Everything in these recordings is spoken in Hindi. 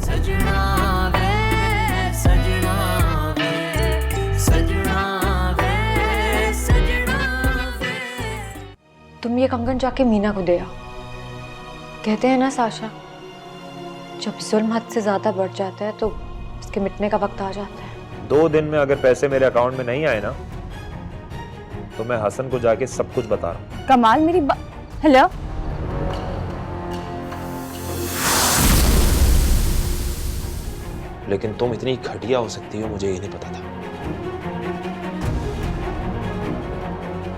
सजना वे सजना वे सजना वे सजना वे। तुम ये कंगन जाके मीना को दे आओ। कहते हैं ना साशा, जब जुल्म हद से ज्यादा बढ़ जाता है तो उसके मिटने का वक्त आ जाता है। 2 दिन में अगर पैसे मेरे अकाउंट में नहीं आए ना तो मैं हसन को जाके सब कुछ बता रहा हूँ। कमाल मेरी हेलो। लेकिन तुम इतनी घटिया हो सकती हो मुझे ये नहीं पता था।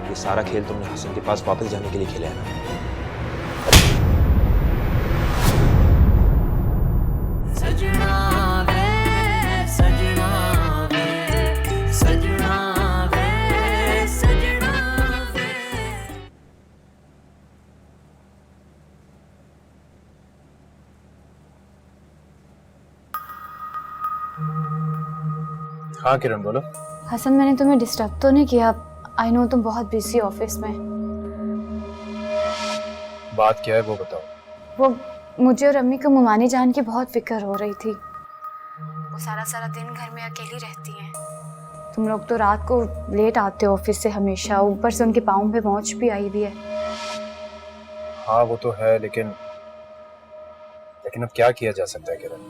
ये सारा खेल तुमने हसन के पास वापस जाने के लिए खेला है ना। सजना वे सजना वे सजना वे सजना वे। हाँ किरण बोलो। हसन, मैंने तुम्हें डिस्टर्ब तो नहीं किया? आई नो तुम बहुत बिजी ऑफिस में। बात क्या है वो बताओ। वो मुझे और अम्मी को मुमानी जान की बहुत फिक्र हो रही थी। वो सारा सारा दिन घर में अकेली रहती हैं। तुम लोग तो रात को लेट आते हो ऑफिस से हमेशा, ऊपर से उनके पाँव पे मोच भी आई हुई है। हाँ वो तो है, लेकिन अब क्या किया जा सकता है किरण।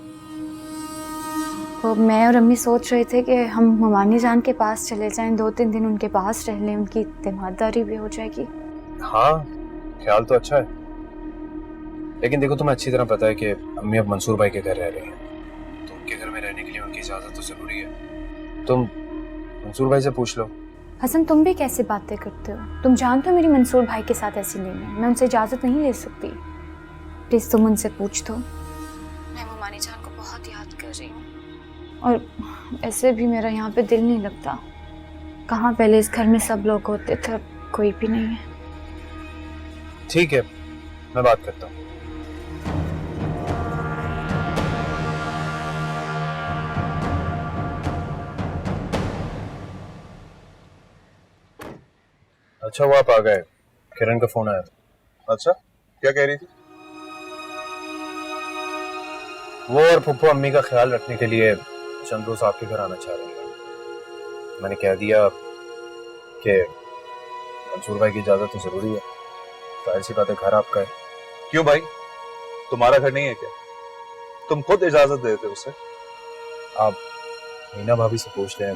वो मैं और अम्मी सोच रहे थे कि हम मुमानी जान के पास चले जाएं, 2-3 दिन उनके पास रह लें, उनकी तीमारदारी भी हो जाएगी। हाँ ख्याल तो अच्छा है, लेकिन देखो तुम्हें अच्छी तरह पता है कि अम्मी अब मंसूर भाई के घर रह रही हैं, तो उनके घर में रहने के लिए उनकी इजाजत तो जरूरी है। तुम मंसूर भाई से पूछ लो। हसन, तुम भी कैसे बातें करते हो? तुम जानते हो मेरी मंसूर भाई के साथ ऐसी नहीं है, मैं उनसे इजाजत नहीं ले सकती। प्लीज तुम उनसे पूछ दो। मैं मुमानी जान को बहुत याद कर रही हूँ, और ऐसे भी मेरा यहाँ पे दिल नहीं लगता। कहाँ पहले इस घर में सब लोग होते थे, अब कोई भी नहीं है। ठीक है मैं बात करता हूँ। अच्छा वो आप आ गए, किरण का फोन आया था। अच्छा क्या कह रही थी? वो और फुप्पो अम्मी का ख्याल रखने के लिए चंद रोज आपके घर आना चाह रही है। मैंने कह दिया कि मंसूर भाई की इजाजत तो जरूरी है, जाहिर सी बात है घर आपका है। क्यों भाई, तुम्हारा घर नहीं है क्या? तुम खुद इजाजत देते उसे। आप मीना भाभी से पूछ लें,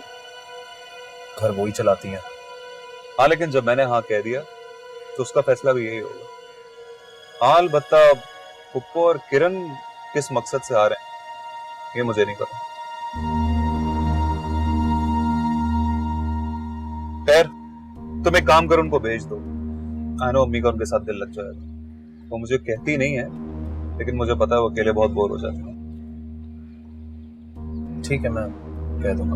घर वो ही चलाती हैं। हाँ लेकिन जब मैंने हाँ कह दिया तो उसका फैसला भी यही होगा। हाँ अलबत्ता पुप्पो और किरण किस मकसद से आ रहे हैं ये मुझे नहीं पता। खैर तुम एक काम करो, उनको भेज दो। आई नो अम्मी का उनके साथ दिल लग जाएगा। वो मुझे कहती नहीं है, लेकिन मुझे पता है वो अकेले बहुत बोर हो जाते हैं। ठीक है मैं कह दूंगा।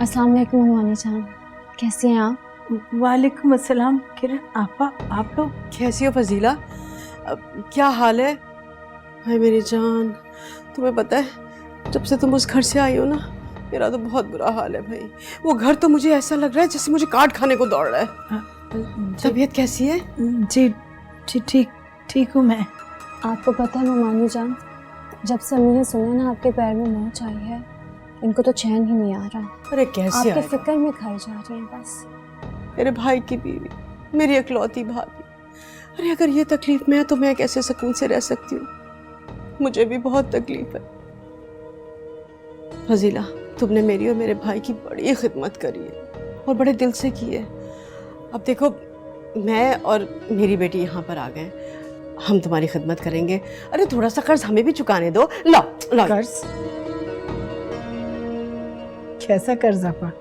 अस्सलाम वालेकुम मुमानी जान, कैसी हैं आप? वालेकुम अस्सलाम किरण आपा, आप लोग कैसी हो? फजीला क्या हाल है? हाय मेरी जान, तुम्हें पता है जब से तुम उस घर से आई हो ना, मेरा तो बहुत बुरा हाल है भाई। वो घर तो मुझे ऐसा लग रहा है जैसे मुझे काट खाने को दौड़ रहा है। तबीयत कैसी है? जी जी ठीक हूँ मैं। आपको पता है मुमानी जान, जब से अम्मी ने सुना ना आपके पैर में मोच आई है, इनको तो चैन ही नहीं आ रहा। अरे कैसे आपके फिक्र में खाई जा रही है बस। मेरे भाई की बीवी, मेरी इकलौती भाभी। अरे अगर ये तकलीफ में है तो मैं कैसे सुकून से रह सकती हूँ? मुझे भी बहुत तकलीफ है। फजीला, तुमने मेरी और मेरे भाई की बड़ी खिदमत करी है और बड़े दिल से की है। अब देखो मैं और मेरी बेटी यहाँ पर आ गए, हम तुम्हारी खिदमत करेंगे। अरे थोड़ा सा कर्ज हमें भी चुकाने दो। लो लो। कर्ज? कैसा कर्ज आपा?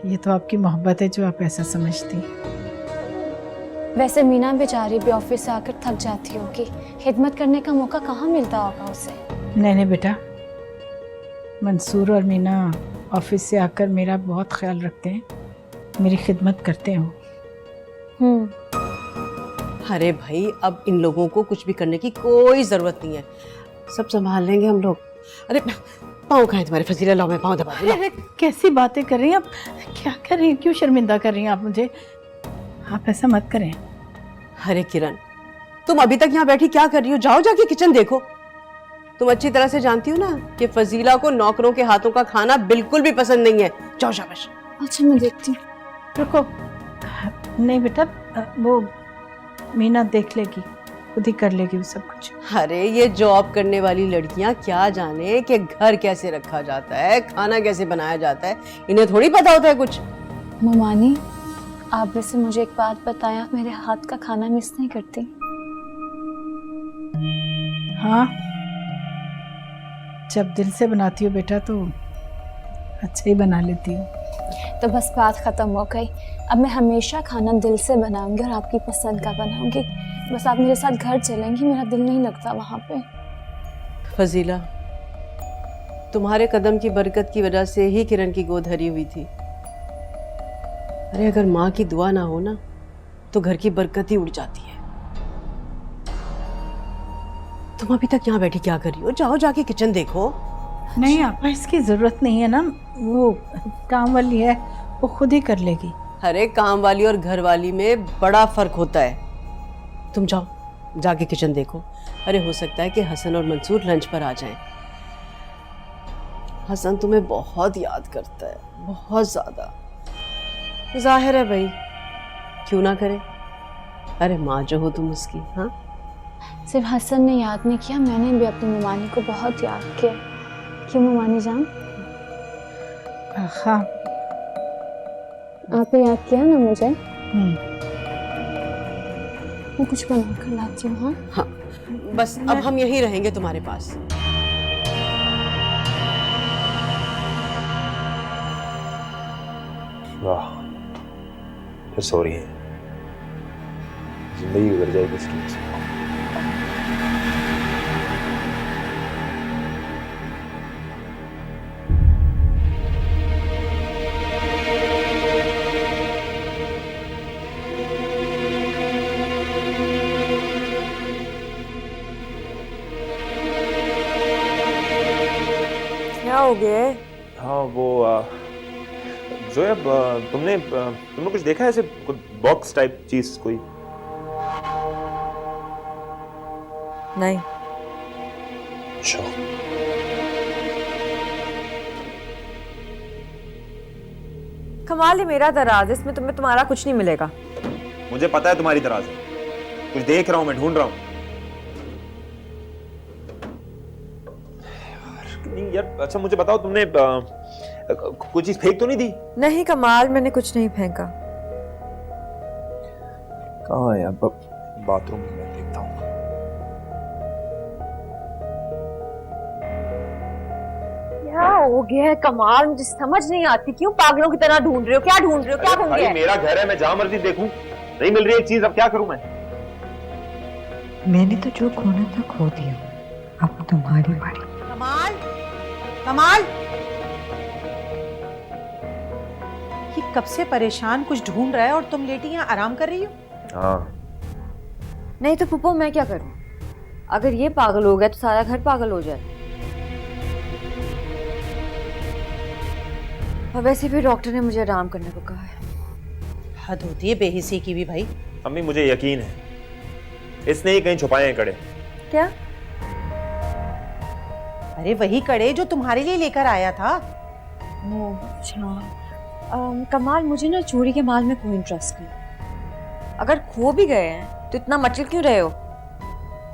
ये तो आपकी मोहब्बत है जो आप ऐसा समझती। वैसे मीना बेचारी भी ऑफिस से आकर थक जाती होगी, खिदमत करने का मौका कहाँ मिलता होगा उसे। नहीं बेटा, मंसूर और मीना ऑफिस से आकर मेरा बहुत ख्याल रखते हैं, मेरी खिदमत करते हैं। अरे भाई अब इन लोगों को कुछ भी करने की कोई जरूरत नहीं है, सब संभाल लेंगे हम लोग। अरे पाँव खाए तुम्हारे फजीला, लाओ मैं पाँव दबा दूं, लाओ। अरे कैसी बातें कर रही हैं आप, क्या कर रही हैं, क्यों शर्मिंदा कर रही हैं आप मुझे? आप ऐसा मत करें। अरे किरण, तुम अभी तक यहाँ बैठी क्या कर रही हो? जाओ जाके किचन देखो। तुम अच्छी तरह से जानती हो ना कि फजीला को नौकरों के हाथों का खाना बिल्कुल भी पसंद नहीं है। जाओ शाबाश। अच्छा मैं देखती हूँ। रुको, नहीं बेटा, वो मीना देख लेगी, खुद ही कर लेगी वो सब कुछ। अरे ये जॉब करने वाली लड़कियां क्या जाने कि घर कैसे रखा जाता है, खाना कैसे बनाया जाता है, इन्हें थोड़ी पता होता है कुछ। ममानी, आप वैसे मुझे एक बात बताएं, आप मेरे हाथ का खाना मिस नहीं करती? हाँ, जब दिल से बनाती हो बेटा तो अच्छा ही बना लेती हूँ। तो बस बात खत्म हो गई। अब मैं हमेशा खाना दिल से बनाऊंगी और आपकी पसंद का बनाऊंगी। बस आप मेरे साथ घर चलेंगी, मेरा दिल नहीं लगता वहाँ पे। फजीला, तुम्हारे कदम की बरकत की वजह से ही किरण की गोद हरी हुई थी। अरे अगर माँ की दुआ ना हो ना तो घर की बरकत ही उड़ जाती है। तुम अभी तक यहाँ बैठी क्या कर रही हो? जाओ जाके किचन देखो। नहीं आपा, इसकी जरूरत नहीं है ना, वो काम वाली है, वो खुद ही कर लेगी। अरे काम वाली और घर वाली में बड़ा फर्क होता है। तुम जाओ जाके किचन देखो। अरे हो सकता है कि हसन और मंसूर लंच पर आ जाएं। हसन तुम्हें बहुत याद करता है, बहुत ज्यादा। जाहिर है भाई, क्यों ना करे। अरे माँ जो हो तुम उसकी। हाँ, सिर्फ हसन ने याद नहीं किया, मैंने भी अपनी ममानी को बहुत याद किया। क्यों ममानी जान? हाँ। आपने याद किया ना मुझे? मैं कुछ बना कर लाती हूँ। हाँ हाँ, बस अब हम यहीं रहेंगे तुम्हारे पास। वाह, फिर सो रही है, जिंदगी गुजर जाएगी इसकी वजह से। क्या हो गया? हाँ वो जोया, तुमने कुछ देखा है ऐसे बॉक्स टाइप चीज कोई? नहीं। अच्छा, कमाल है, मेरा दराज, इसमें तुम्हें तुम्हारा कुछ नहीं मिलेगा। मुझे पता है तुम्हारी दराज है, कुछ देख रहा हूँ मैं, ढूंढ रहा हूँ। नहीं यार, अच्छा मुझे बताओ, तुमने कोई चीज फेंक तो नहीं दी? नहीं कमाल, मैंने कुछ नहीं फेंका। कहाँ है? अब बाथरूम में मैं देखता हूँ। क्या हो गया है कमाल? मुझे समझ नहीं आती, क्यों पागलों की तरह ढूंढ रहे हो? क्या ढूंढ रहे हो? क्या ढूंढ रहे हो? मेरा घर है, मैं जहां मर्जी देखूं, नहीं मिल रही एक चीज, अब क्या करूं मैं? मैंने तो जो खोना था खो दिया, अब तुम्हारी बारी। कमाल, कमाल, ये कब से परेशान कुछ ढूंढ रहा है और तुम लेटी यहाँ आराम कर रही हो? हाँ, नहीं तो पुप्पो मैं क्या करूं? अगर ये पागल हो गया तो सारा घर पागल हो जाए। और वैसे भी डॉक्टर ने मुझे आराम करने को कहा है। हद होती है बेहिसी की भी भाई। अम्मी मुझे यकीन है इसने ही कहीं छुपाए हैं कड़े। क्या? अरे वही कड़े जो तुम्हारे लिए लेकर आया था। अच्छा कमाल, मुझे ना चोरी के माल में कोई इंटरेस्ट नहीं। अगर खो भी गए हैं तो इतना मचल क्यों रहे हो?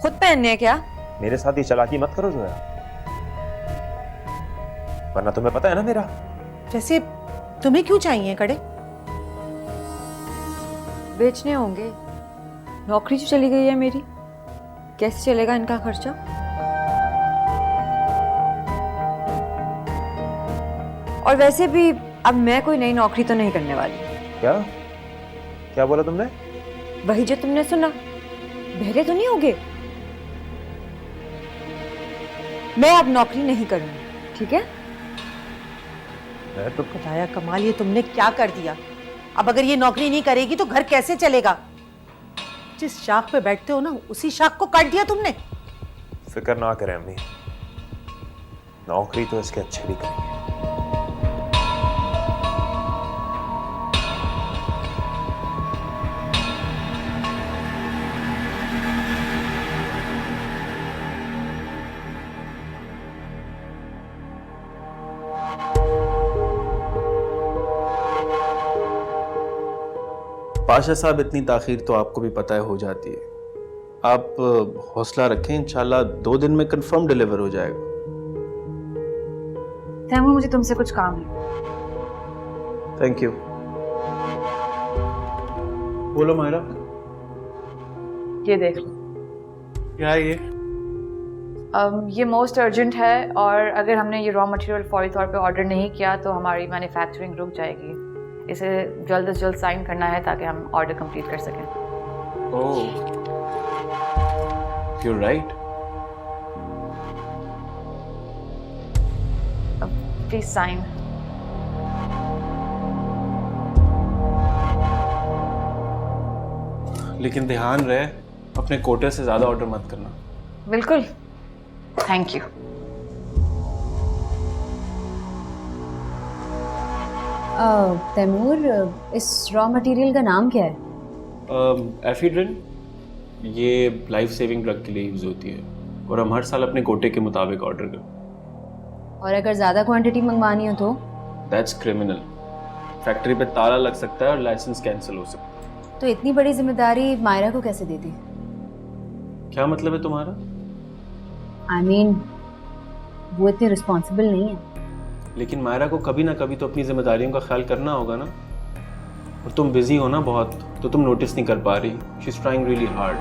खुद पहनने हैं क्या? मेरे साथ ये चालाकी मत करो जोया, वरना तुम्हें पता है ना मेरा। जैसे तुम्हें क्यों चाहिए कड़े? बेचने होंगे। नौकरी जो चली गई है मेरी, कैसे चलेगा इनका खर्चा? और वैसे भी अब मैं कोई नई नौकरी तो नहीं करने वाली। क्या क्या बोला तुमने? वही जो तुमने सुना। बहरे तो नहीं होगे? मैं अब नौकरी नहीं करूंगी, ठीक है? मैं तो बताया कमाल, ये तुमने क्या कर दिया? अब अगर ये नौकरी नहीं करेगी तो घर कैसे चलेगा? आप जिस शाख पे बैठते हो ना, उसी शाख को काट दिया तुमने। फिक्र ना करें अम्मी, नौकरी तो इसके अच्छे भी करेंगे। पाशा साहब, इतनी ताखीर तो आपको भी पता है हो जाती है। आप हौसला रखें, इंशाल्लाह 2 दिन में कंफर्म डिलीवर हो जाएगा। तैमूर, मुझे तुमसे कुछ काम है। Thank you. बोलो मायरा। ये देख लो। क्या है ये? ये मोस्ट अर्जेंट है और अगर हमने ये रॉ मटेरियल फौरी तौर पे ऑर्डर नहीं किया तो हमारी मैन्युफैक्चरिंग रुक जाएगी। इसे जल्द से जल्द साइन करना है ताकि हम ऑर्डर कंप्लीट कर सकें। Oh, you're right. Please sign. लेकिन ध्यान रहे, अपने कोटे से ज्यादा ऑर्डर मत करना। बिल्कुल, थैंक यू। तैमूर, इस रॉ मटेरियल का नाम क्या है? एफिड्रिन। ये लाइफ सेविंग ड्रग के लिए यूज होती है और हम हर साल अपने कोटे के मुताबिक ऑर्डर करते। और अगर ज़्यादा क्वांटिटी मंगवानी हो तो? That's criminal. फैक्ट्री पे ताला लग सकता है और लाइसेंस कैंसिल हो सकता है। तो इतनी बड़ी जिम्मेदारी मायरा को कैसे दे दी? क्या मतलब है तुम्हारा? I mean, वो इतनी रिस्पॉन्सिबल नहीं है। लेकिन मायरा को कभी ना कभी तो अपनी जिम्मेदारियों का ख्याल करना होगा ना। और तुम बिजी हो ना बहुत, तो तुम नोटिस नहीं कर पा रही। She is trying really hard.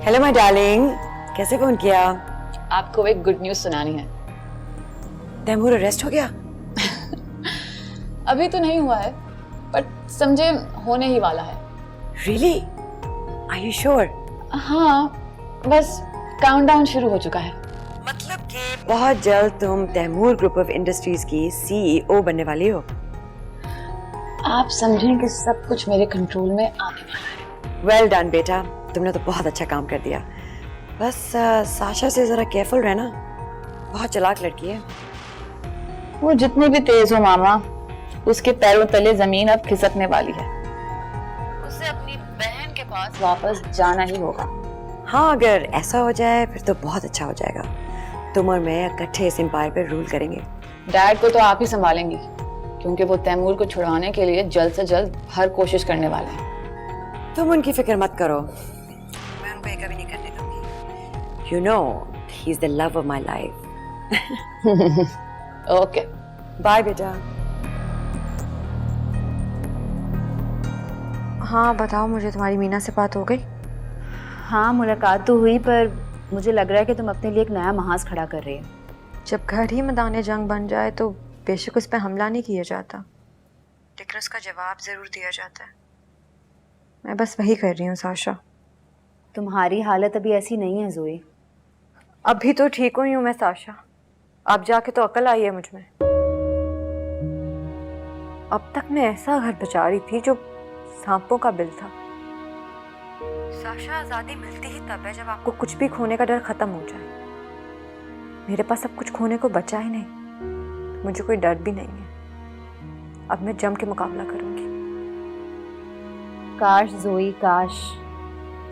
Hello my darling, कैसे फोन किया? आपको एक गुड न्यूज़ सुनानी है। तैमूर अरेस्ट हो गया? अभी तो नहीं हुआ है, बट समझे होने ही वाला है। Really? Are you sure? हाँ, बस काउंटडाउन शुरू हो चुका है। मतलब कि बहुत जल्द तुम तैमूर ग्रुप ऑफ इंडस्ट्रीज की CEO बनने वाली हो। आप समझें कि सब कुछ मेरे कंट्रोल में आने वाला है। वेल डन बेटा, तुमने तो बहुत अच्छा काम कर दिया। बस साशा से जरा केयरफुल रहना, बहुत चालाक लड़की है। वो जितनी भी तेज हो मामा, उसके पैरों तले जमीन अब खिसकने वाली है। उसे अपनी बहन के पास वापस जाना ही होगा। हाँ, अगर ऐसा हो जाए फिर तो बहुत अच्छा हो जाएगा। तुम और मैं इकट्ठे इस एम्पायर पर रूल करेंगे। डैड को तो आप ही संभालेंगी, क्योंकि वो तैमूर को छुड़वाने के लिए जल्द से जल्द हर कोशिश करने वाले हैं। तुम उनकी फिक्र मत करो, मैं उनको ये कभी नहीं करने दूंगी। You know, he's the love of my life. Okay, bye बेटा। हाँ बताओ, मुझे तुम्हारी मीना से बात हो गई? हाँ, मुलाकात तो हुई, पर मुझे लग रहा है कि तुम अपने लिए एक नया महाज खड़ा कर रही हो। जब घर ही मैदान जंग बन जाए तो बेशक उस पर हमला नहीं किया जाता, लेकिन उसका जवाब ज़रूर दिया जाता है। मैं बस वही कर रही हूँ साशा। तुम्हारी हालत अभी ऐसी नहीं है जोई। अभी तो ठीक हुई हूँ मैं साशा, अब जाके तो अकल आई है मुझ में। अब तक मैं ऐसा घर बचा रही थी जो सांपों का बिल था। साशा, आज़ादी मिलती ही तब है जब आपको कुछ भी खोने का डर खत्म हो जाए। मेरे पास अब कुछ खोने को बचा ही नहीं, मुझे कोई डर भी नहीं है। अब मैं जम के मुकाबला करूंगी। काश जोई, काश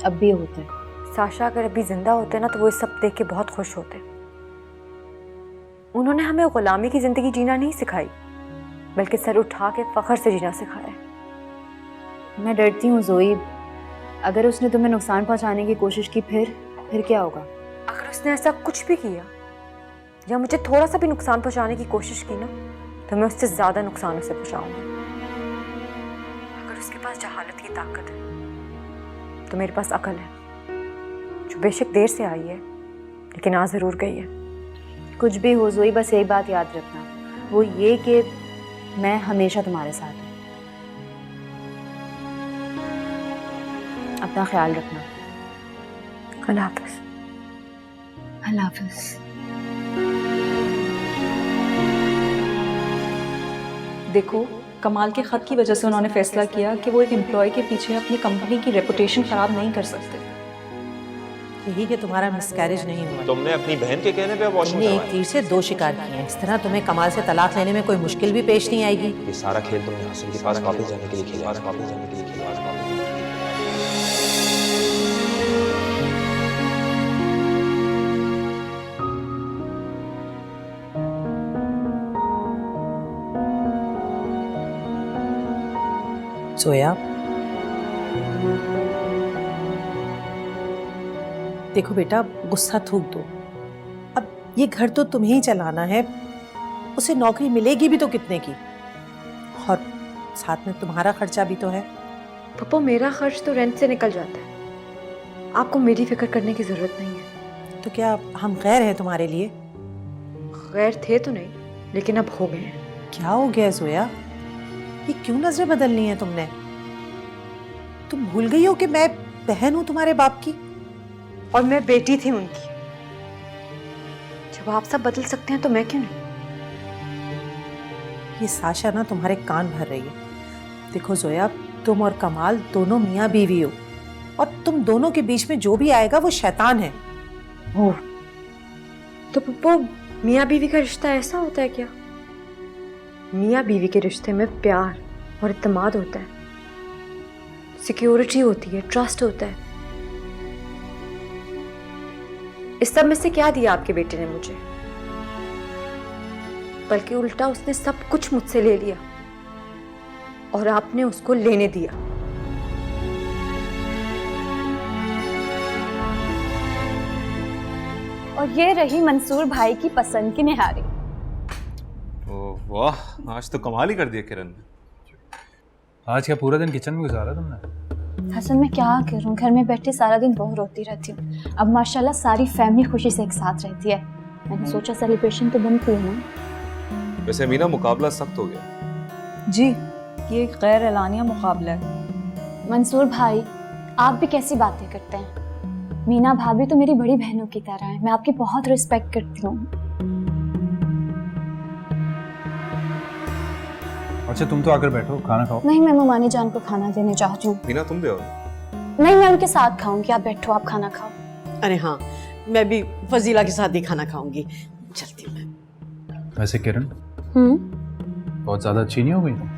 अब भी होते। साशा, अगर अभी जिंदा होते ना तो वो इस सब देख के बहुत खुश होते। उन्होंने हमें गुलामी की जिंदगी जीना नहीं सिखाई, बल्कि सर उठा के फख्र से जीना सिखाया। मैं डरती हूँ जोई, अगर उसने तुम्हें नुकसान पहुंचाने की कोशिश की फिर क्या होगा? अगर उसने ऐसा कुछ भी किया या मुझे थोड़ा सा भी नुकसान पहुंचाने की कोशिश की ना, तो मैं उससे ज्यादा नुकसान उसे पहुंचाऊंगी। अगर उसके पास जहालत की ताकत है तो मेरे पास अकल है, जो बेशक देर से आई है लेकिन आ जरूर गई है। कुछ भी हो जोई, बस एक बात याद रखना, वो ये कि मैं हमेशा तुम्हारे साथ हूँ। अपना ख्याल रखना। अल्लाह हाफ़िज़। अल्लाह हाफ़िज़। देखो, कमाल के ख़त की वजह से उन्होंने फैसला किया कि वो एक एम्प्लॉय के पीछे अपनी कंपनी की रेपुटेशन ख़राब नहीं कर सकते। यही कि तुम्हारा मिसकैरेज नहीं हुआ। तुमने अपनी बहन के कहने पे अबॉर्शन तुमने एक करवाया। तीर से दो शिकार किए हैं। इस तरह तुम्हें कमाल से तलाक लेने में कोई मुश्किल भी पेश नहीं आएगी। ये सारा खेल तुमने हसन के पास वापस जाने के लिए खेला। सोया, देखो बेटा, गुस्सा थूक दो। अब ये घर तो तुम्हें ही चलाना है, उसे नौकरी मिलेगी भी तो कितने की, और साथ में तुम्हारा खर्चा भी तो है। पप्पा मेरा खर्च तो रेंट से निकल जाता है, आपको मेरी फिक्र करने की जरूरत नहीं है। तो क्या हम गैर हैं तुम्हारे लिए? गैर थे तो नहीं, लेकिन अब हो गए हैं। क्या हो गया सोया? ये क्यों नजरें बदलनी है तुमने? तुम भूल गई हो कि मैं बहन हूं तुम्हारे बाप की, और मैं बेटी थी उनकी। जब आप सब बदल सकते हैं तो मैं क्यों नहीं? ये साशा ना तुम्हारे कान भर रही है। देखो जोया, तुम और कमाल दोनों मियाँ बीवी हो, और तुम दोनों के बीच में जो भी आएगा वो शैतान है। ओह, तो पप्पो मियाँ बीवी का रिश्ता ऐसा होता है क्या? मियाँ बीवी के रिश्ते में प्यार और इत्तेमाद होता है, सिक्योरिटी होती है, ट्रस्ट होता है। इस सब में से क्या दिया आपके बेटे ने मुझे? बल्कि उल्टा उसने सब कुछ मुझसे ले लिया और आपने उसको लेने दिया। और ये रही मंसूर भाई की पसंद की निहारी। ओह वाह, आज तो कमाल ही कर दिया किरण ने। आज क्या पूरा दिन किचन में गुजारा तुमने? हसन मैं क्या करूं, घर में बैठे सारा दिन बोर होती रहती हूँ। अब माशाल्लाह सारी फैमिली खुशी से एक साथ रहती है। मैंने सोचा सेलिब्रेशन तो बनती है ना। वैसे मीना, मुकाबला सख्त हो गया। जी, ये एक गैर एलानिया मुकाबला है। मंसूर भाई, आप भी कैसी बातें करते हैं? मीना भाभी तो मेरी बड़ी बहनों की तरह है, मैं आपकी बहुत रिस्पेक्ट करती हूँ। अच्छा तुम तो आकर बैठो, खाना खाओ। नहीं, मैं मुमानी जान को खाना देने चाहती हूँ। मीना तुम भी आओ। नहीं, मैं उनके साथ खाऊंगी, आप बैठो, आप खाना खाओ। अरे हाँ, मैं भी फजीला के साथ ही खाना खाऊंगी। चलती हूँ मैं। वैसे किरण बहुत ज्यादा अच्छी नहीं हो गई तुम?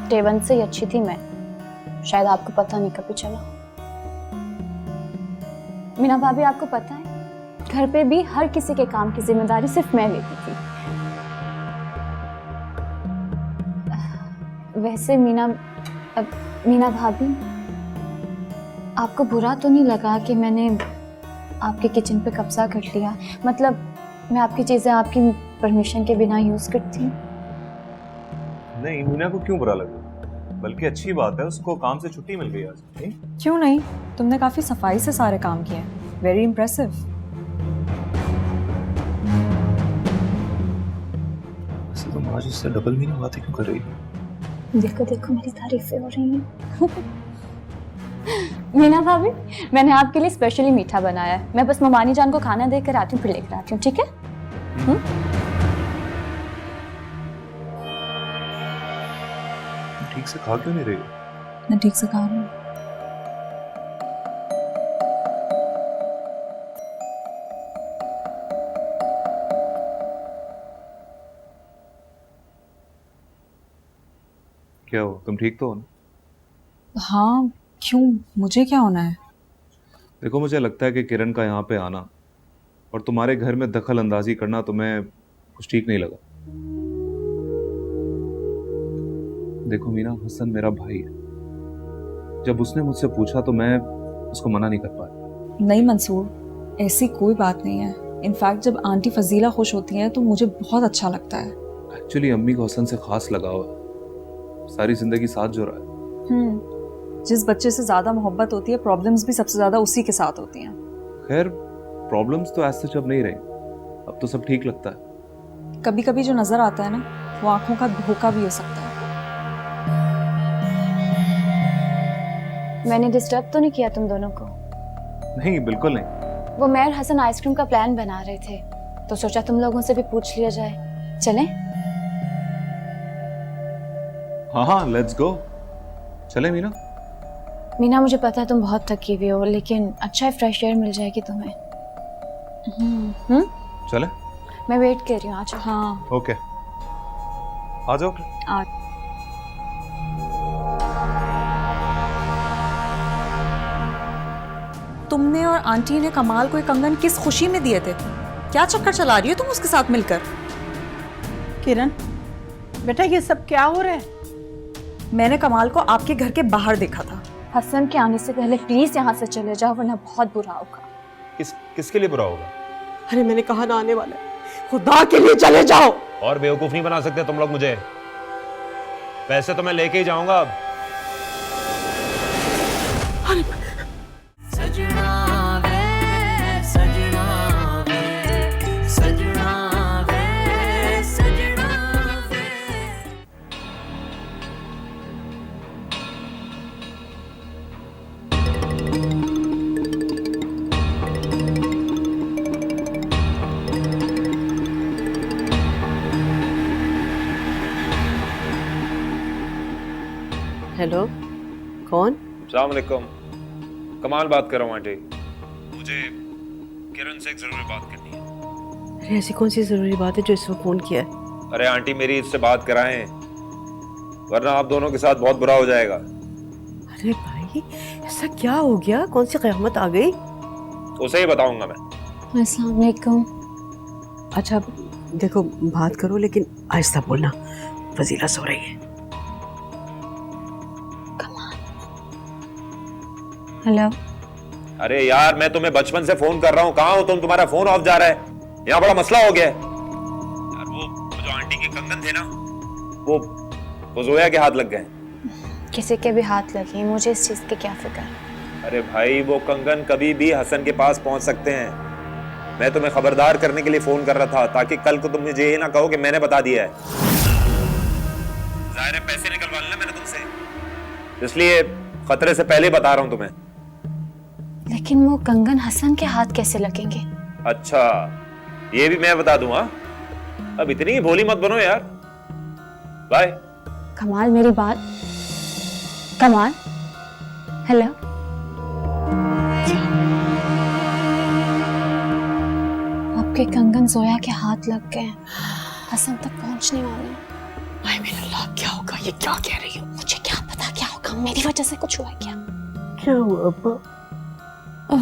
डे वन से ही अच्छी थी मैं, शायद आपको पता नहीं कभी चला। मीना भाभी, आपको पता है घर पे भी हर किसी के काम की जिम्मेदारी सिर्फ मैं लेती थी। वैसे मीना भाभी, आपको बुरा तो नहीं लगा कि मैंने आपके किचन पे कब्जा कर लिया? मतलब मैं आपकी चीजें आपकी परमिशन के बिना यूज करती हूँ। नहीं, मीना को क्यों बुरा लगा? बल्कि अच्छी बात है, उसको काम से छुट्टी मिल गई आज। क्यों नहीं, तुमने काफी सफाई से सारे काम किए, वेरी इम्प्रेसिव। वैसे तुम आज उससे डबल मीनिंग बातें क्यों कर रही हो? देखो देखो, मेरी तारीफें हो रही हैं। मीना भाभी, मैंने आपके लिए स्पेशली मीठा बनाया है। मैं बस ममानी जान को खाना देकर आती हूँ, फिर लेकर आती हूँ, ठीक है? ठीक से खा क्यों नहीं रही हो? मैं ठीक से खा रही हूँ। क्या हो, तुम ठीक तो हो ना? हाँ, क्यों, मुझे क्या होना है? देखो, मुझे लगता है कि किरण का यहाँ पे आना और तुम्हारे घर में दखल अंदाजी करना तुम्हें कुछ ठीक नहीं लगा। देखो मीना, हसन मेरा भाई है। जब उसने मुझसे पूछा तो मैं उसको मना नहीं कर पाया। नहीं मंसूर, ऐसी कोई बात नहीं है। इनफैक्ट जब आंटी फजीला खुश होती हैं तो मुझे बहुत अच्छा लगता है। एक्चुअली अम्मी को हसन से खास लगाव है, सारी जिंदगी साथ जो रहा है। जिस बच्चे से ज्यादा मोहब्बत होती है, प्रॉब्लम्स भी सबसे ज्यादा उसी के साथ होती हैं। खैर, प्रॉब्लम्स तो ऐसे अब नहीं रही, अब तो सब ठीक लगता है। कभी कभी जो नजर आता है ना, वो आंखों का धोखा भी हो सकता है। मैंने डिस्टर्ब तो नहीं किया तुम दोनों को? नहीं, बिल्कुल नहीं। वो मैं और हसन आइसक्रीम का प्लान बना रहे थे, तो सोचा तुम लोगों से भी पूछ लिया जाए। चलें? हाँ हाँ, लेट्स गो। चले मीना? मीना, मुझे पता है तुम बहुत थकी हुई हो, लेकिन अच्छा है फ्रेश एयर मिल जाएगी तुम्हें। चले? मैं वेट कर रही हूँ, आज। हाँ ओके, आ जाओ। आ तुमने और आंटी ने कमाल को ये कंगन किस खुशी में दिए थे? क्या चक्कर चला रही हो तुम उसके साथ मिलकर? किरण बेटा, ये सब क्या हो रहा है? मैंने कमाल को आपके घर के बाहर देखा था। हसन के आने से पहले प्लीज यहाँ से चले जाओ, वरना बहुत बुरा होगा। किसके लिए बुरा होगा? अरे मैंने कहा ना आने वाला है, खुदा के लिए चले जाओ। और बेवकूफ नहीं बना सकते तुम लोग मुझे। पैसे तो मैं लेके ही जाऊंगा अब। सजना वे सजना वे सजना वे सजना वे। हेलो, कौन? अस्सलाम वालेकुम। कमाल बात कर रहा हूँ आंटी। मुझे किरण से एक जरूरी बात करनी है। अरे ऐसी कौन सी जरूरी बात है जो इस वक्त फोन किया है? अरे आंटी, मेरी इससे बात कराएं, वरना आप दोनों के साथ बहुत बुरा हो जाएगा। अरे भाई, ऐसा क्या हो गया? कौन सी क़यामत आ गई? उसे ही बताऊंगा मैं। अस्सलाम वालेकुम। अच्छा देखो, बात करो लेकिन आहिस्ता बोलना, फजीला सो रही है। हेलो। अरे यार, मैं तुम्हें बचपन से फोन कर रहा हूँ, कहाँ हो तुम? तुम्हारा फोन ऑफ जा रहा है, यहाँ बड़ा मसला हो गया है। यार वो जो आंटी के कंगन थे ना, वो जोया के हाथ लग गए। किसी के भी हाथ लगे, मुझे इस चीज की क्या फिक्र। अरे भाई, वो कंगन कभी भी हसन के पास पहुंच सकते हैं। मैं तुम्हें खबरदार करने के लिए फोन कर रहा था, ताकि कल को तुम मुझे ये ना कहो कि मैंने बता दिया है। जाहिर है पैसे निकलवा लेना मैंने तुमसे, इसलिए खतरे से पहले बता रहा हूं तुम्हें। लेकिन वो कंगन हसन के हाथ कैसे लगेंगे? अच्छा, ये भी मैं बता दूं? हाँ, अब इतनी ही भोली मत बनो यार। बाय। कमाल, मेरी बात। कमाल, हेलो। आपके कंगन जोया के हाथ लग गए, हसन तक पहुंचने वाले हैं। हाय मेरा अल्लाह, क्या होगा? ये क्या कह रही हो? मुझे क्या पता क्या होगा, मेरी वजह से कुछ हुआ क्या? क्या हुआ अब्बा? जी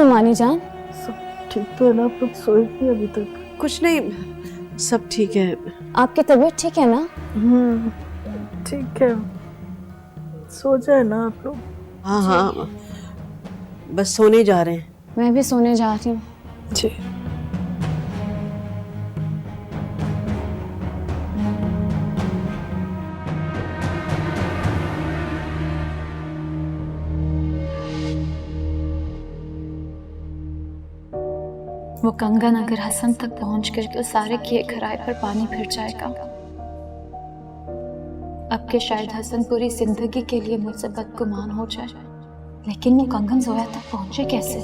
मानी जान, सब ठीक तो है ना? आप लोग सोए थे अभी तक? कुछ नहीं, सब ठीक है। आपकी तबीयत ठीक है ना? ठीक है, सो जाए ना आप लोग। हाँ हाँ, बस सोने जा रहे हैं। मैं भी सोने जा रही हूँ। जी। वो कंगन अगर हसन तक पहुंच गए तो सारे किए खराए पर पानी फिर जाएगा। अब के शायद हसन पूरी जिंदगी के लिए मुझसे बदगुमान हो जाए, लेकिन वो कंगन जोया तक पहुंचे कैसे?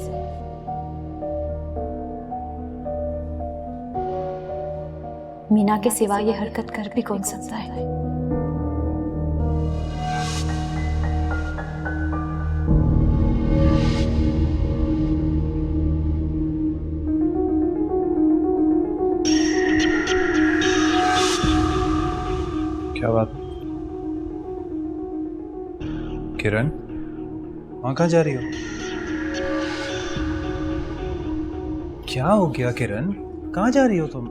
मीना के सिवा ये हरकत कर भी कौन सकता है? क्या बात? किरण, वहां कहाँ जा रही हो? क्या हो गया किरण? कहाँ जा रही हो तुम?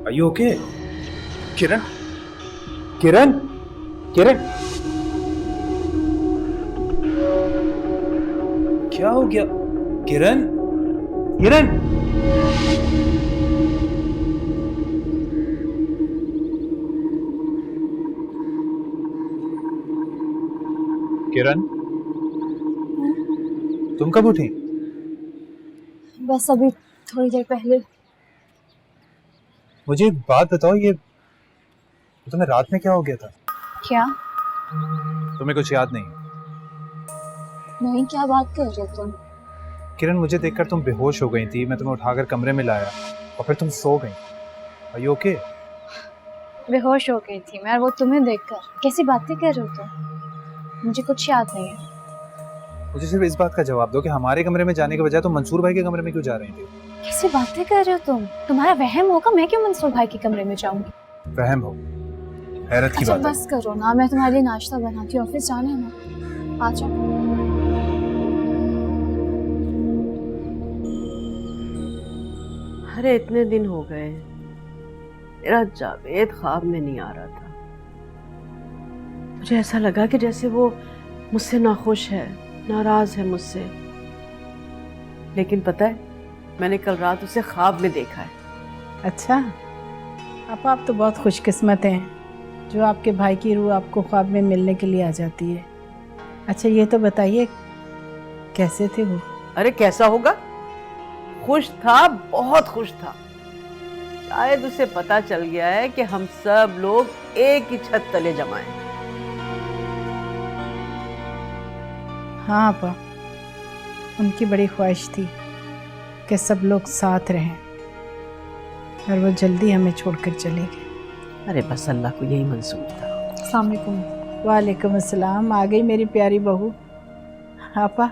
Are you okay? किरण, किरण, किरण, क्या हो गया? किरण, किरण, किरण, तुम कब उठी? बस अभी थोड़ी देर पहले। मुझे एक बात बताओ, ये तुम्हें रात में क्या हो गया था? क्या? तुम्हें कुछ याद नहीं? नहीं, क्या बात कर रहे हो तुम? किरण, मुझे देखकर तुम बेहोश हो गई थी, मैं तुम्हें उठाकर कमरे में लाया और फिर तुम सो गई। Are you okay? बेहोश हो गई थी मैं, और वो तुम्हें देखकर। कैसी बातें कर रहे हो तुम? मुझे कुछ याद नहीं है। मुझे सिर्फ इस बात का जवाब दो कि हमारे कमरे में जाने के बजाय तुम मंसूर भाई के कमरे में क्यों जा रही थी? कैसी बातें कर रहे हो तुम? तुम्हारा वहम होगा, मैं क्यों मंसूर भाई के कमरे में जाऊंगी? वहम हो, हैरत की अच्छा बात है। बस करो ना, मैं तुम्हारे लिए नाश्ता बनाती हूँ, ऑफिस जाना है ना, आ जाओ। अरे इतने दिन हो गए, मेरा जावेद ख्वाब में नहीं आ रहा था। मुझे ऐसा लगा कि जैसे वो मुझसे नाखुश है, नाराज है मुझसे। लेकिन पता है, मैंने कल रात उसे ख्वाब में देखा है। अच्छा, आप तो बहुत खुशकिस्मत हैं जो आपके भाई की रूह आपको ख्वाब में मिलने के लिए आ जाती है। अच्छा ये तो बताइए, कैसे थे वो? अरे कैसा होगा, खुश था, बहुत खुश था। शायद उसे पता चल गया है कि हम सब लोग एक ही छत तले जमा हैं। हाँ आपा, उनकी बड़ी ख्वाहिश थी कि सब लोग साथ रहें, और वो जल्दी हमें छोड़कर चले गए। अरे बस अल्लाह को यही मंजूर था। अस्सलाम वालेकुम। वालेकुम अस्सलाम। आ गई मेरी प्यारी बहू। आपा,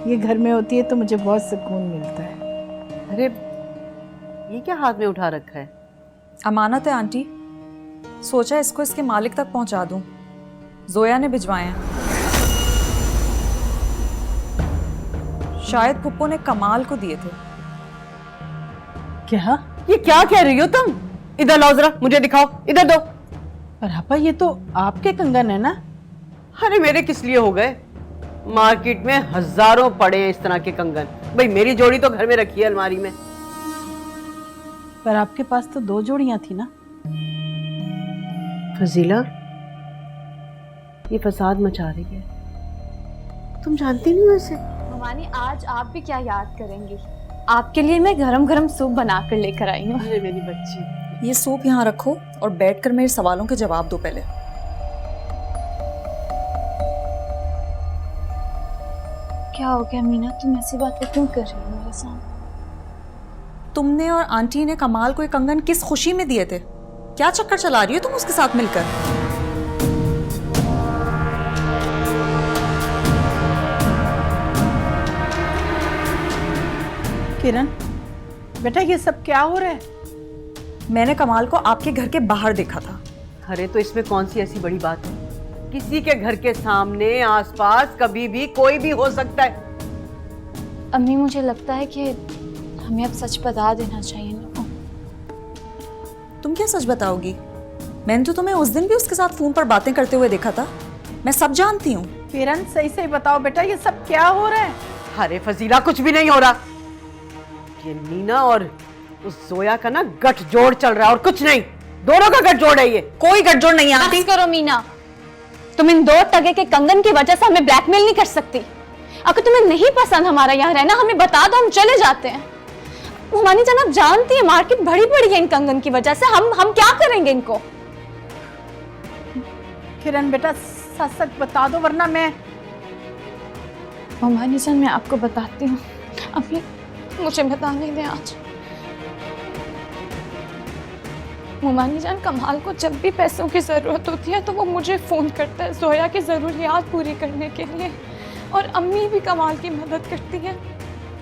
ये घर में होती है तो मुझे बहुत सुकून मिलता है। अरे ये क्या हाथ में उठा रखा है? अमानत है आंटी, सोचा इसको इसके मालिक तक पहुंचा दूं। जोया ने भिजवाए हैं। शायद पुप्पो ने कमाल को दिए थे। क्या? ये क्या कह रही हो तुम? इधर लाओ जरा, मुझे दिखाओ, इधर दो। पर आपा ये तो आपके कंगन है ना? अरे मेरे किस लिए हो गए? मार्केट में हजारों पड़े हैं इस तरह के कंगन। भाई मेरी जोड़ी तो घर में रखी है अलमारी में। पर आपके पास तो 2 जोड़ियां थी ना? फजीला, ये फसाद मचा रही है, तुम जानती नहीं हो इसे। ममानी, आज आप भी क्या याद करेंगी? आपके लिए मैं गरम गरम सूप बना कर लेकर आई हूँ। अरे मेरी बच्ची, ये सूप यहाँ रखो और बैठकर मेरे सवालों के जवाब दो पहले। क्या हो गया मीना, तुम ऐसी बातें क्यों कर रही हो मेरे साथ? तुमने और आंटी ने कमाल को ये कंगन किस खुशी में दिए थे? क्या चक्कर चला रही हो तुम उसके साथ मिलकर? किरण बेटा, ये सब क्या हो रहा है? मैंने कमाल को आपके घर के बाहर देखा था। अरे तो इसमें कौन सी ऐसी बड़ी बात है? किसी के घर के सामने आसपास कभी भी कोई भी हो सकता है। अम्मी, मुझे लगता है कि हमें अब सच बता देना चाहिए ना। तुम क्या सच बताओगी? मैंने तो तुम्हें उस दिन भी उसके साथ फोन पर बातें करते हुए देखा था। मैं सब जानती हूँ। किरण सही सही बताओ बेटा, ये सब क्या हो रहा है? अरे फजीला, कुछ भी नहीं हो रहा। ये मीना और उस जोया का ना गठजोड़ चल रहा है और कुछ नहीं। दोनों का गठजोड़ है ये। कोई गठजोड़ नहीं आती। बस करो मीना, तुम इन 2 टगे के कंगन की वजह से हमें ब्लैकमेल नहीं कर सकती। अगर तुम्हें नहीं पसंद हमारा यहाँ रहना, हमें बता दो, हम चले जाते हैं। हुमानी जान, आप जानती है मार्केट बड़ी बड़ी है इन कंगन की वजह से। हम क्या करेंगे इनको? किरण बेटा, सच सच बता दो वरना मैं। हुमानी जान, मैं आपको बताती हूँ, अभी मुझे बताने दें आज। हुमानी जान, कमाल को जब भी पैसों की ज़रूरत होती है तो वो मुझे फ़ोन करता है जोया की ज़रूरियात पूरी करने के लिए, और अम्मी भी कमाल की मदद करती है।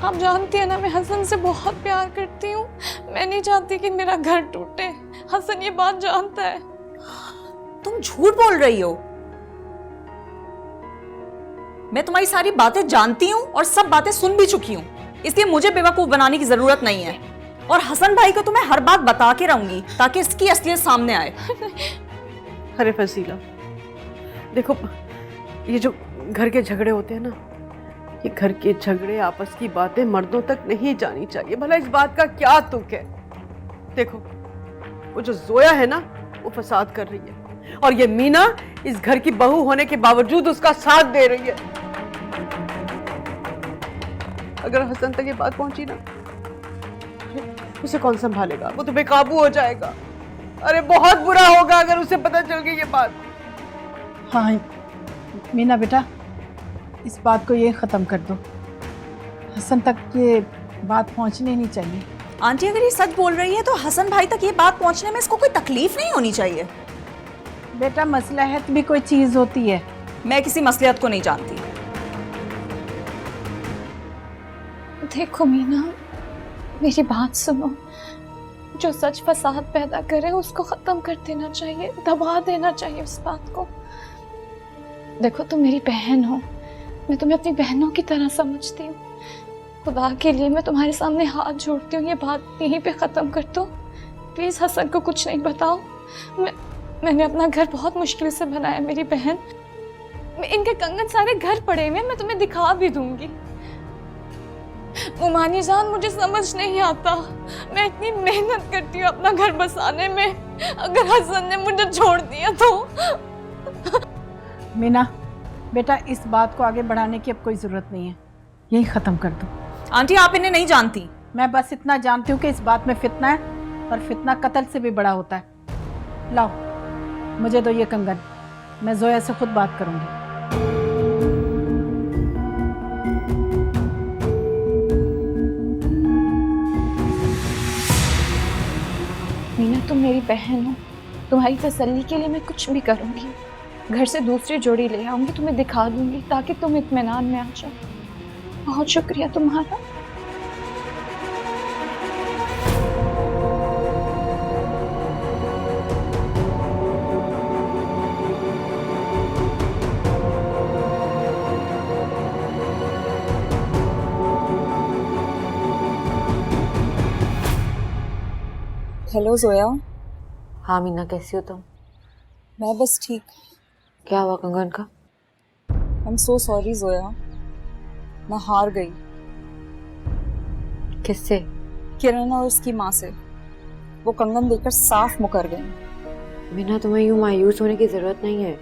आप जानती है ना, मैं हसन से बहुत प्यार करती हूँ। मैं नहीं चाहती कि मेरा घर टूटे। हसन ये बात जानता है। तुम झूठ बोल रही हो। मैं तुम्हारी सारी बातें जानती हूँ और सब बातें सुन भी चुकी हूँ, इसलिए मुझे बेवकूफ बनाने की जरूरत नहीं है। और हसन भाई को तो मैं हर बात बता के रहूंगी ताकि इसकी असलियत सामने आए। अरे फसीला, देखो, ये जो घर के झगड़े होते हैं ना, ये घर के झगड़े, आपस की बातें मर्दों तक नहीं जानी चाहिए। भला इस बात का क्या तुक है? देखो, वो जो जोया है ना, वो फसाद कर रही है, और ये मीना इस घर की बहू होने के बावजूद उसका साथ दे रही है। अगर हसन तक ये बात पहुंची ना, उसे कौन संभालेगा? वो तो बेकाबू हो जाएगा। अरे बहुत बुरा होगा अगर उसे पता चल गई ये बात। हाँ मीना बेटा, इस बात को ये ख़त्म कर दो। हसन तक ये बात पहुंचनी नहीं चाहिए। आंटी अगर ये सच बोल रही है तो हसन भाई तक ये बात पहुंचने में इसको कोई तकलीफ नहीं होनी चाहिए। बेटा मसलहत भी कोई चीज़ होती है। मैं किसी मसलियत को नहीं जानती। देखो मीना, मेरी बात सुनो। जो सच फसाद पैदा करे उसको ख़त्म कर देना चाहिए, दबा देना चाहिए उस बात को। देखो तुम मेरी बहन हो, मैं तुम्हें अपनी बहनों की तरह समझती हूँ। खुदा के लिए मैं तुम्हारे सामने हाथ जोड़ती हूँ, ये बात यहीं पे ख़त्म कर दो प्लीज़। हसन को कुछ नहीं बताओ। मैंने अपना घर बहुत मुश्किल से बनाया मेरी बहन। इनके कंगन सारे घर पड़े हुए, मैं तुम्हें दिखा भी दूंगी। उमानी जान, मुझे समझ नहीं आता, मैं इतनी मेहनत करती हूँ अपना घर बसाने में, अगर हसन ने मुझे छोड़ दिया तो। मीना बेटा, इस बात को आगे बढ़ाने की अब कोई ज़रूरत नहीं है, यही ख़त्म कर दो। आंटी आप इन्हें नहीं जानती। मैं बस इतना जानती हूँ कि इस बात में फितना है, और फितना कत्ल से भी बड़ा होता है। लाओ मुझे दो ये कंगन, मैं जोया से खुद बात करूँगी। मीना तुम मेरी बहन हो, तुम्हारी तसल्ली के लिए मैं कुछ भी करूँगी। घर से दूसरी जोड़ी ले आऊँगी, तुम्हें दिखा दूँगी ताकि तुम इत्मीनान में आ जाओ। बहुत शुक्रिया तुम्हारा। हेलो जोया। हाँ मीना, कैसी हो तुम? मैं बस ठीक। क्या हुआ कंगन का? I am so sorry Zoya, मैं हार गई। किससे? किरण और उसकी माँ से। वो कंगन देकर साफ मुकर गई। मीना तुम्हें यूं मायूस होने की जरूरत नहीं है।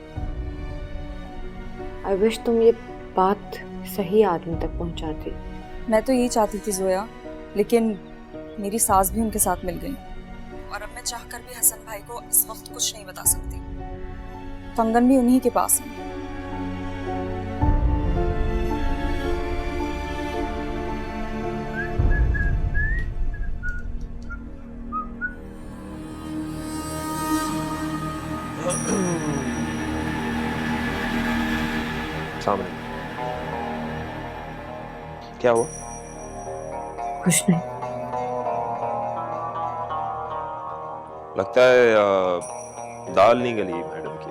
आई विश तुम ये बात सही आदमी तक पहुंचाती। मैं तो यही चाहती थी जोया, लेकिन मेरी सास भी उनके साथ मिल गई, और अब मैं चाहकर भी हसन भाई को इस वक्त कुछ नहीं बता सकती। कंगन भी उन्हीं के पास है। सामने क्या हुआ? कुछ नहीं। लगता है दाल नहीं गली मैडम की।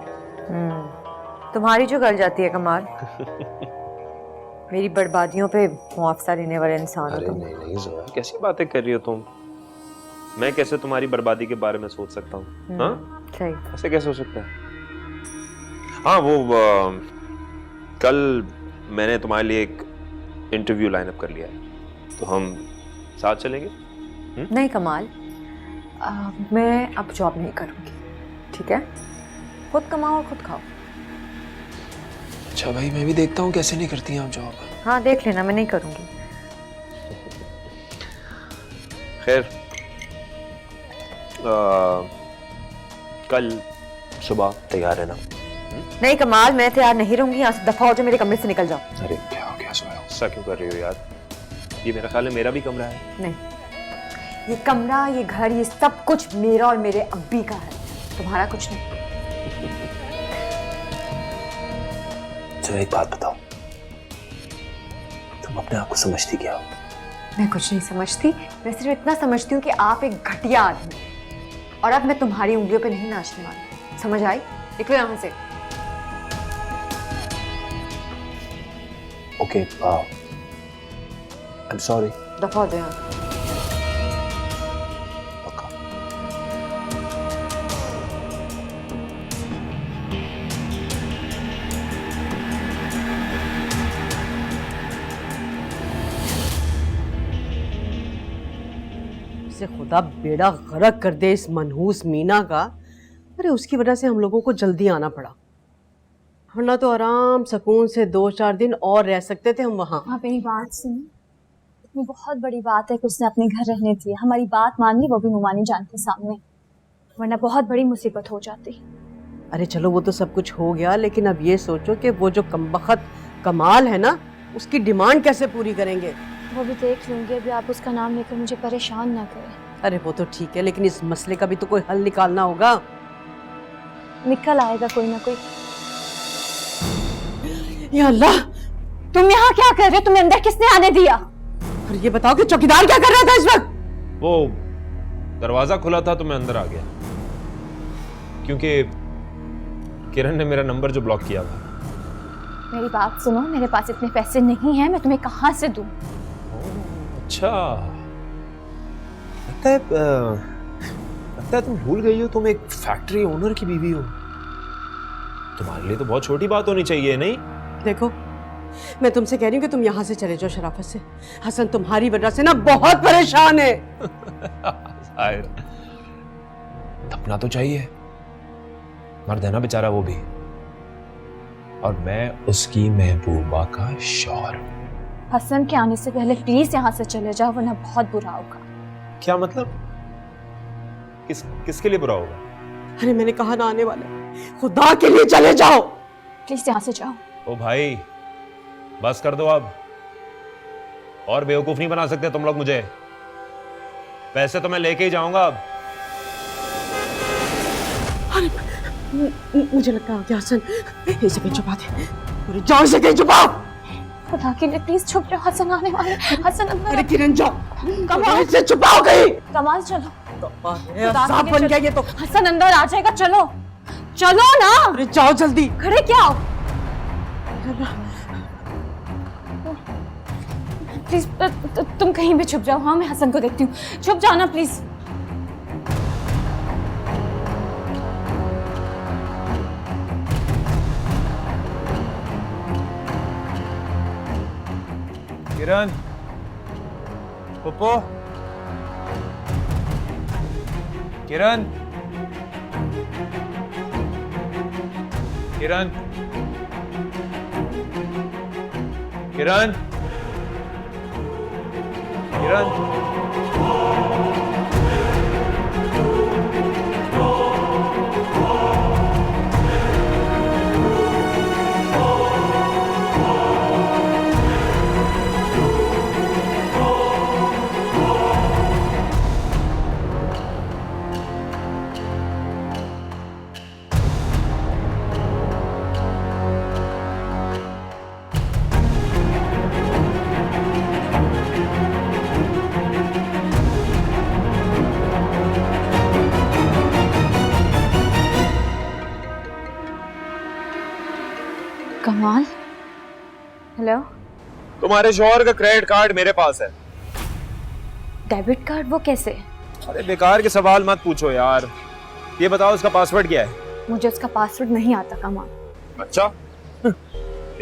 तुम्हारी जो गल जाती है कमाल। मेरी बर्बादियों पे मुआवजा लेने वाले इंसान हो अरे तुम। नहीं जोया, कैसी बातें कर रही हो तुम? मैं कैसे तुम्हारी बर्बादी के बारे में सोच सकता हूँ? हाँ सही। ऐसे कैसे हो सकता है? हाँ वो कल मैंने तुम्हारे लिए एक इंटरव्यू लाइन अप कर लिया है, तो हम साथ चलेंगे? नहीं कमाल, मैं अब जॉब नहीं करूँगी, ठीक है? खुद कमाओ और खुद खाओ। अच्छा भाई, मैं भी देखता हूँ कैसे नहीं करती हैं आप जॉब। हाँ देख लेना, मैं नहीं करूँगी। खैर कल सुबह तैयार है ना? नहीं कमाल, मैं तैयार नहीं रहूंगी। यहाँ से दफा हो जाओ, मेरे कमरे से निकल जाओ। अरे क्या हो गया सोया, गुस्सा क्यों कर रही हो यार? ये मेरा ख्याल है मेरा भी कमरा है। नहीं, ये कमरा, ये घर, ये सब कुछ मेरा और मेरे अब्बी का है, तुम्हारा कुछ नहीं। तो एक बात बताओ, तुम अपने आप को समझती क्या हो? मैं कुछ नहीं समझती, मैं सिर्फ इतना समझती हूँ कि आप एक घटिया आदमी हैं, और अब मैं तुम्हारी उंगलियों पे नहीं नाचने वाली। समझ आई? निकलो यहाँ से। Okay, I am sorry. दफा हो जाओ यहाँ से। से खुदा बेड़ा गर्क कर दे इस मनहूस मीना का। अरे उसकी वजह से हम लोगों को जल्दी आना पड़ा, वरना तो आराम सुकून से 2-4 दिन और रह सकते थे हम वहाँ। आप मेरी बात सुनो, इतनी बहुत बड़ी बात है कि उसने अपने घर रहने दिया, हमारी बात मान ली, वो भी मुमानी जान के सामने, वरना बहुत बड़ी मुसीबत हो जाती। अरे चलो वो तो सब कुछ हो गया, लेकिन अब ये सोचो कि वो जो कमबख्त कमाल है ना, उसकी डिमांड कैसे पूरी करेंगे? वो भी देख लूंगी, अभी आप उसका नाम लेकर मुझे परेशान ना करें। अरे वो तो ठीक है, लेकिन इस मसले का भी तो कोई हल निकालना होगा। निकल आएगा कोई ना कोई। या अल्लाह, तुम यहाँ क्या कर रहे हो? तुम्हें अंदर किसने आने दिया? और ये बताओ कि चौकीदार क्या कर रहा था इस वक्त? वो दरवाजा खुला था तो मैं अंदर आ गया, क्योंकि किरण ने मेरा नंबर जो ब्लॉक किया था। मेरी बात सुनो, मेरे पास इतने पैसे नहीं हैं, मैं तुम्हें कहाँ से दूं? अच्छा, लगता है तुम भूल गई हो, तुम एक फैक्ट्री ओनर की बीवी हो। तुम्हारे लिए तो बहुत छोटी बात होनी चाहिए, नहीं? देखो, मैं तुमसे कह रही हूँ कि तुम यहाँ से चले जाओ शराफत से। हसन तुम्हारी वजह से ना बहुत परेशान है। अपना तो चाहिए, मर्द है ना बेचारा वो भी, और मैं उसकी महबूबा का शौहर। हसन के आने से पहले प्लीज यहाँ से चले जाओ, वरना बहुत बुरा होगा। क्या मतलब? किसके लिए बुरा होगा? अरे मैंने कहा ना आने वाला, खुदा के लिए चले जाओ। प्लीज यहाँ से जाओ। ओ भाई, बस कर दो अब, और बेवकूफ नहीं बना सकते तुम लोग मुझे। पैसे तो मैं लेके ही जाऊंगा अब। मुझे लगता है कि हसन इसे कहीं छुपा दे। पूरी जान से कहीं छुपाओ। खुदा के लिए प्लीज छुप जाओ, हसन आने वाले। हसन अंदर। अरे किरण जाओ, कमाल इसे छुपाओ कहीं। कमाल चलो, साफ बन गया ये तो। हसन अंदर आ जाएगा, चलो चलो ना। अरे जाओ जल्दी। खड़े क्या हो? प्लीज तुम कहीं भी छुप जाओ। हाँ, मैं हसन को देखती हूँ, छुप जाना प्लीज। किरण, पप्पो, किरण, किरण, किरण, किरण। कमाल। हेलो, तुम्हारे शौहर का क्रेडिट कार्ड मेरे पास है। Debit card? वो कैसे? अरे बेकार के सवाल मत पूछो यार, ये बताओ उसका पासवर्ड क्या है? मुझे उसका पासवर्ड नहीं आता। कमाल। अच्छा,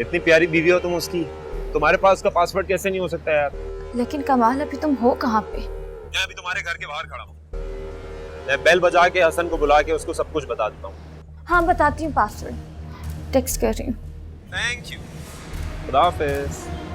इतनी प्यारी बीवी हो तुम उसकी, तुम्हारे पास उसका पासवर्ड कैसे नहीं हो सकता यार? लेकिन कमाल, अभी तुम हो कहाँ पे? मैं अभी तुम्हारे घर के बाहर खड़ा हूँ। मैं बेल बजा के हसन को बुला के उसको सब कुछ बता देता हूँ। हाँ, बताती हूँ। पासवर्ड टेक्स्ट कर रही हूँ। Thank you. खुदा हाफिज।